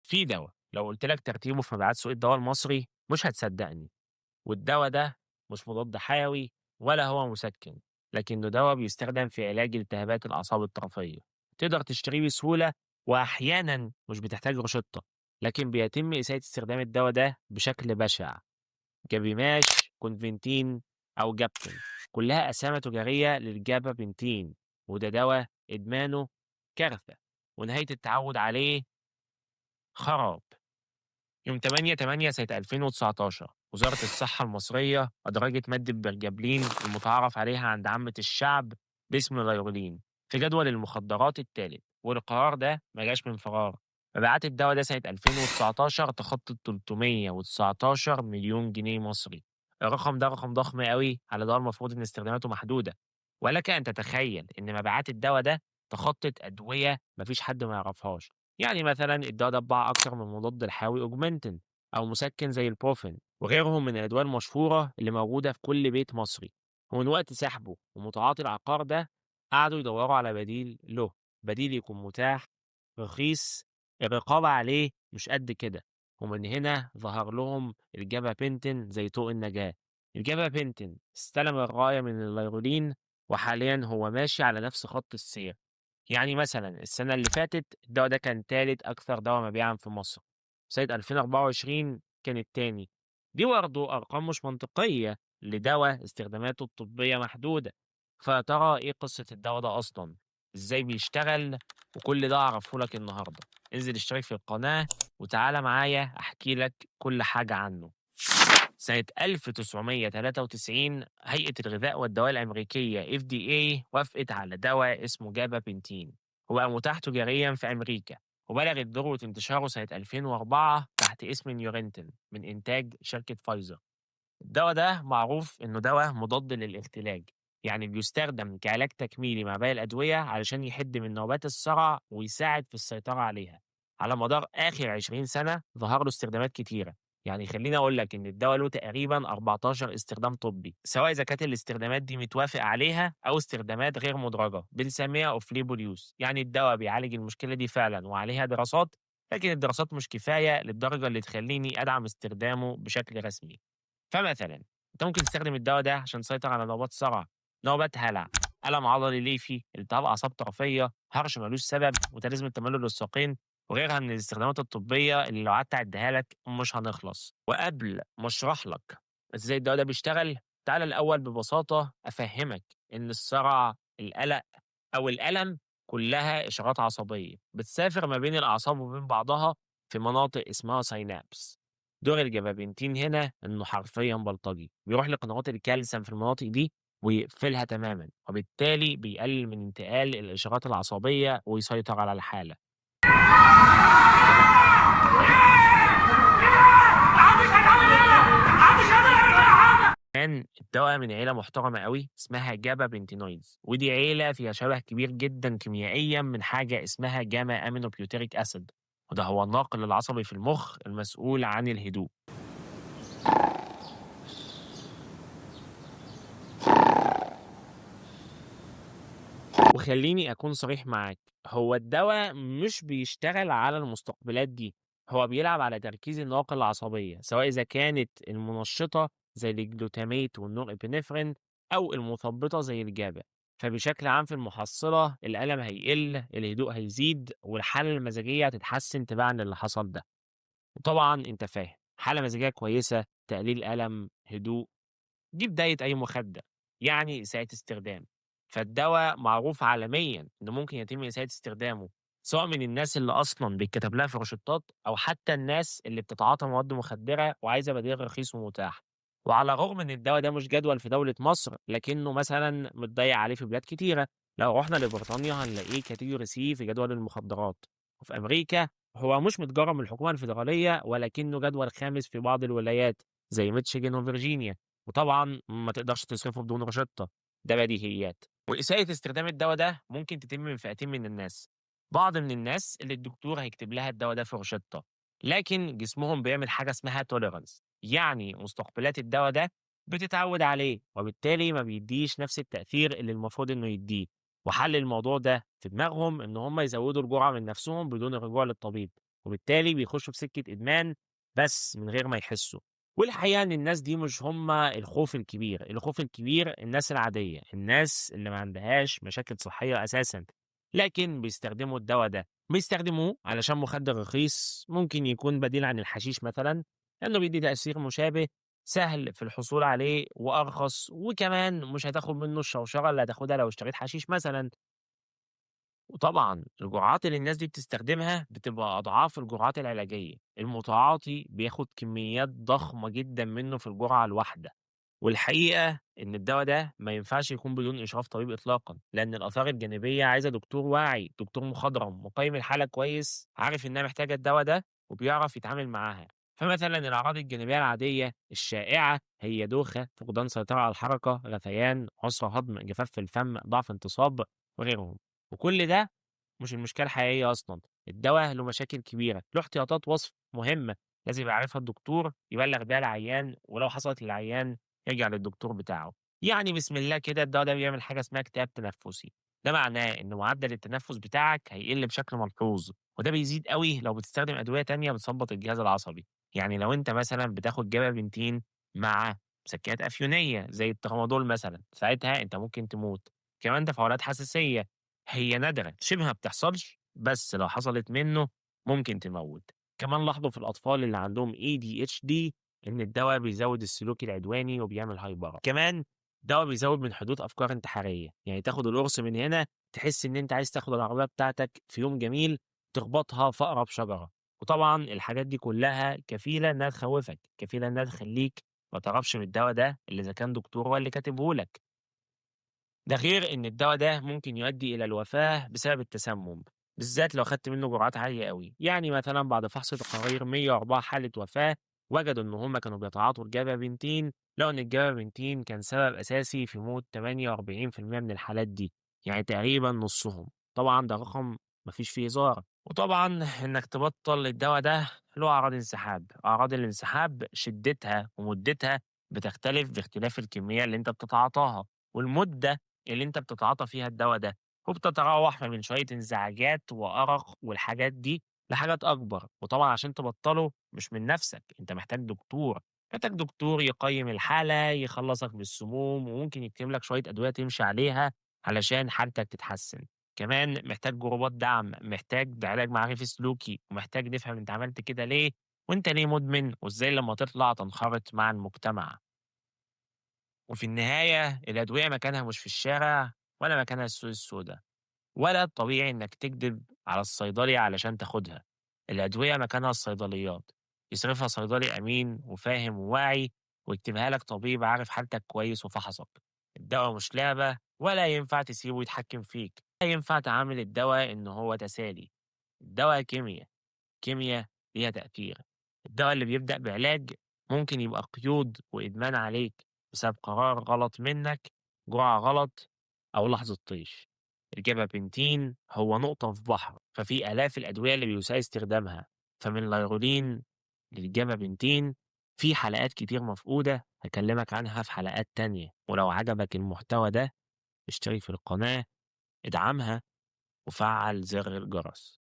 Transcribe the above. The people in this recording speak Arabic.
في دوا لو قُلت لك ترتيبه في مبيعات سوق الدوا المصري مش هتصدّقني، والدوا ده مش مضاد حيوي ولا هو مسكن، لكنه دوا بيستخدم في علاج التهابات الأعصاب الطرفية، تقدر تشتريه بسهولة وأحيانًا مش بتحتاج روشتة، لكن بيتم إساءة استخدام الدوا ده بشكل بشع. جابيماش، كونفنتين أو جابتن، كلها أسامي تجارية للجابابنتين، وده دوا إدمانه كارثة ونهاية التعوّد عليه خراب. يوم 8/8 سنة 2019 وزارة الصحة المصرية أدرجت مادة برجابلين المتعارف عليها عند عامة الشعب باسم الغيرولين في جدول المخدرات الثالث، والقرار ده ما جاش من فراغ. مبيعات الدواء ده سنة 2019 تخطت 319 مليون جنيه مصري. الرقم ده رقم ضخم قوي على دواء المفروض ان استخداماته محدودة، ولك ان تتخيل ان مبيعات الدواء ده تخطت أدوية مفيش حد ما يعرفهاش. يعني مثلا الدواء ده اتباع أكتر من مضاد الحيوي أوجمنتين أو مسكن زي البروفين وغيرهم من الأدوية المشهورة اللي موجودة في كل بيت مصري. ومن وقت سحبه ومتعاطي العقار ده قعدوا يدوروا على بديل له، بديل يكون متاح رخيص، الرقابة عليه مش قد كده. ومن هنا ظهر لهم الجابا بنتين زي طوق النجاة. الجابا بنتين استلم الراية من الليرولين، وحاليا هو ماشي على نفس خط السير. يعني مثلًا السنة اللي فاتت الدوا ده كان تالت أكثر دوا مبيعًا في مصر، سنة 2024 كان التاني. دي برضه أرقام مش منطقية لدوا استخداماته الطبية محدودة. فيا ترى إيه قصة الدوا ده أصلًا؟ إزاي بيشتغل؟ وكل ده أعرفه لك النهارده. انزل اشترك في القناة وتعالَ معايا أحكي لك كل حاجة عنه. سنة 1993 هيئة الغذاء والدواء الأمريكية FDA وافقت على دواء اسمه جابابنتين، وبقى متاح تجاريا في أمريكا، وبلغت ذروة انتشاره سنة 2004 تحت اسم نيورنتين من إنتاج شركة فايزر. الدوا ده معروف إنه دوا مضاد للاختلاج، يعني بيستخدم كعلاج تكميلي مع باقي الأدوية علشان يحد من نوبات الصرع ويساعد في السيطرة عليها. على مدار آخر 20 سنة ظهر له استخدامات كتيرة، يعني خليني أقول لك إن الدوا له تقريبا 14 استخدام طبي، سواء إذا كانت الاستخدامات دي متوافق عليها أو استخدامات غير مدرجة بنسميها أوف ليبل يوز. يعني الدوا بيعالج المشكلة دي فعلا وعليها دراسات، لكن الدراسات مش كفاية للدرجة اللي تخليني أدعم استخدامه بشكل رسمي. فمثلا انت ممكن تستخدم الدواء ده عشان تسيطر على نوبات صرع، نوبات هلع، الم عضلي ليفي، التهاب اعصاب طرفيه، هرش ملوش سبب، وتلازم التملل للساقين، وغيرها من الاستخدامات الطبيه اللي لو قعدت اعدها لك مش هنخلص. وقبل ما اشرح لك ازاي الدواء ده بيشتغل، تعالى الاول ببساطه افهمك ان الصرع، القلق او الالم كلها اشارات عصبيه بتسافر ما بين الاعصاب وبين بعضها في مناطق اسمها سينابس. دور الجبابنتين هنا إنه حرفيًا بلطجي، بيروح لقنوات الكالسيوم في المناطق دي ويقفلها تمامًا، وبالتالي بيقلل من انتقال الإشارات العصبية ويسيطر على الحالة. كمان الدوا من عيلة محترمة أوي اسمها جابابنتينويدز، ودي عيلة فيها شبه كبير جدًا كيميائيًا من حاجة اسمها جاما أمينو بيوتريك أسيد، وده هو الناقل العصبي في المخ المسؤول عن الهدوء. وخلّيني أكون صريح معاك، هو الدوا مش بيشتغل على المستقبلات دي، هو بيلعب على تركيز النواقل العصبية، سواء إذا كانت المنشطة زي الجلوتامات والنورابinephrine أو المثبطة زي الجابا. فبشكل عام في المحصلة الألم هيقل، الهدوء هيزيد، والحالة المزاجية هتتحسن تباعًا للي حصل ده. وطبعًا أنت فاهم، حالة مزاجية كويسة، تقليل ألم، هدوء، دي بداية أي مخدر، يعني إساءة استخدام. فالدوا معروف عالميًا إنه ممكن يتم إساءة استخدامه، سواء من الناس اللي أصلًا بيتكتب لها في روشتات أو حتى الناس اللي بتتعاطى مواد مخدرة وعايزة بديل رخيص ومتاح. وعلى الرغم إن الدوا ده مش جدول في دولة مصر، لكنه مثلًا متضيّق عليه في بلاد كتيرة. لو رُحنا لبريطانيا هنلاقيه category C في جدول المخدرات، وفي أمريكا هو مش متجرّم من الحكومة الفيدرالية ولكنه جدول خامس في بعض الولايات زي ميتشيجن وفرجينيا. وطبعًا ما تقدرش تصرفه بدون روشتة، ده بديهيات. وإساءة استخدام الدوا ده ممكن تتم من فئتين من الناس، بعض من الناس اللي الدكتور هيكتب لها الدوا ده في روشتة، لكن جسمهم بيعمل حاجة اسمها tolerance، يعني مستقبلات الدوا ده بتتعود عليه، وبالتالي ما بيدّيش نفس التأثير اللي المفروض إنه يدّيه. وحل الموضوع ده في دماغهم إن هم يزودوا الجرعة من نفسهم بدون الرجوع للطبيب. وبالتالي بيخشوا في سكة إدمان بس من غير ما يحسوا. والحقيقة إن الناس دي مش هم الخوف الكبير، الخوف الكبير الناس العادية، الناس اللي ما عندهاش مشاكل صحية أساسًا، لكن بيستخدموا الدوا ده، بيستخدموه علشان مخدر رخيص ممكن يكون بديل عن الحشيش مثلًا، لأنه بيدّي تأثير مشابه، سهل في الحصول عليه وأرخص، وكمان مش هتاخد منه الشوشرة اللي هتاخدها لو اشتريت حشيش مثلًا. وطبعًا الجرعات اللي الناس دي بتستخدمها بتبقى أضعاف الجرعات العلاجية، المتعاطي بياخد كميات ضخمة جدًا منه في الجرعة الواحدة، والحقيقة إن الدوا ده ما ينفعش يكون بدون إشراف طبيب إطلاقًا، لأن الآثار الجانبية عايزة دكتور واعي، دكتور مخضرم، مقيم الحالة كويس، عارف إنها محتاجة الدوا ده وبيعرف يتعامل معاها. فمثلًا الأعراض الجانبية العادية الشائعة هي دوخة، فقدان سيطرة على الحركة، غثيان، عسر هضم، جفاف في الفم، ضعف انتصاب وغيرهم. وكل ده مش المشكلة الحقيقية أصلًا، الدوا له مشاكل كبيرة، له احتياطات وصف مهمة لازم يبقى عارفها الدكتور يبلّغ بيها العيان، ولو حصلت للعيان يرجع للدكتور بتاعه. يعني بسم الله كده الدوا ده بيعمل حاجة اسمها اكتئاب تنفسي، ده معناه إن معدل التنفس بتاعك هيقل بشكل ملحوظ، وده بيزيد أوي لو بتستخدم أدوية تانية بتثبط الجهاز العصبي. يعني لو أنت مثلًا بتاخد جابابنتين مع مسكنات أفيونية زي الترامادول مثلًا، ساعتها أنت ممكن تموت. كمان تفاعلات حساسية هي نادرة، شبه ما بتحصلش، بس لو حصلت منه ممكن تموّت. كمان لاحظوا في الأطفال اللي عندهم ADHD إن الدوا بيزوّد السلوك العدواني وبيعمل هايبرة. كمان الدوا بيزوّد من حدوث أفكار انتحارية، يعني تاخد القرص من هنا تحس إن أنت عايز تاخد العربية بتاعتك في يوم جميل تخبطها في أقرب شجرة. وطبعًا الحاجات دي كلّها كفيلة إنها تخوّفك، كفيلة إنها تخلّيك ما تقربش من الدوا ده إلا إذا كان دكتور هو اللي كاتبه لك. ده غير إن الدوا ده ممكن يؤدي إلى الوفاة بسبب التسمم، بالذات لو خدت منه جرعات عالية أوي. يعني مثلًا بعد فحص تقارير 104 حالة وفاة، وجدوا إن هم كانوا بيتعاطوا الجابابنتين، لقوا إن الجابابنتين كان سبب أساسي في موت 48% من الحالات دي، يعني تقريبًا نصهم. طبعًا ده رقم ما فيش فيه هزار. وطبعًا إنك تبطّل الدوا ده له أعراض انسحاب، أعراض الانسحاب شدتها ومدتها بتختلف باختلاف الكمية اللي أنت بتتعاطاها، والمدة اللي أنت بتتعاطى فيها الدوا ده، وبتتراوح ما بين شوية انزعاجات وأرق والحاجات دي لحاجات أكبر. وطبعًا عشان تبطّله مش من نَفْسك، أنت محتاج دكتور، محتاج دكتور يقيّم الحالة، يخلّصك من السموم، وممكن يكتب لك شوية أدوية تمشي عليها علشان حالتك تتحسّن. كمان محتاج جروبات دعم، محتاج علاج معرفي سلوكي، ومحتاج نفهم أنت عملت كده ليه، وأنت ليه مدمن، وإزاي لمّا تطلع تنخرط مع المجتمع. وفي النهاية الأدوية مكانها مش في الشارع ولا مكانها السوق السودا، ولا الطبيعي إنك تكذب على الصيدلي علشان تاخدها. الأدوية مكانها الصيدليات، يصرفها صيدلي أمين وفاهم وواعي، ويكتبها لك طبيب عارف حالتك كويس وفحصك. الدواء مش لعبة ولا ينفع تسيبه يتحكم فيك، لا ينفع تعامل الدواء إن هو تسالي. الدواء كيمياء، كيميا ليها تأثير. الدواء اللي بيبدأ بعلاج ممكن يبقى قيود وإدمان عليك بسبب قرار غلط منك، جرعة غلط، أو لحظة طيش. الجابابنتين هو نقطة في بحر، ففي آلاف الأدوية اللي بيساء استخدامها. فمن اللايرولين للجابابنتين في حلقات كتير مفقودة هكلمك عنها في حلقات تانية. ولو عجبك المحتوى ده اشترك في القناة، ادعمها، وفعل زر الجرس.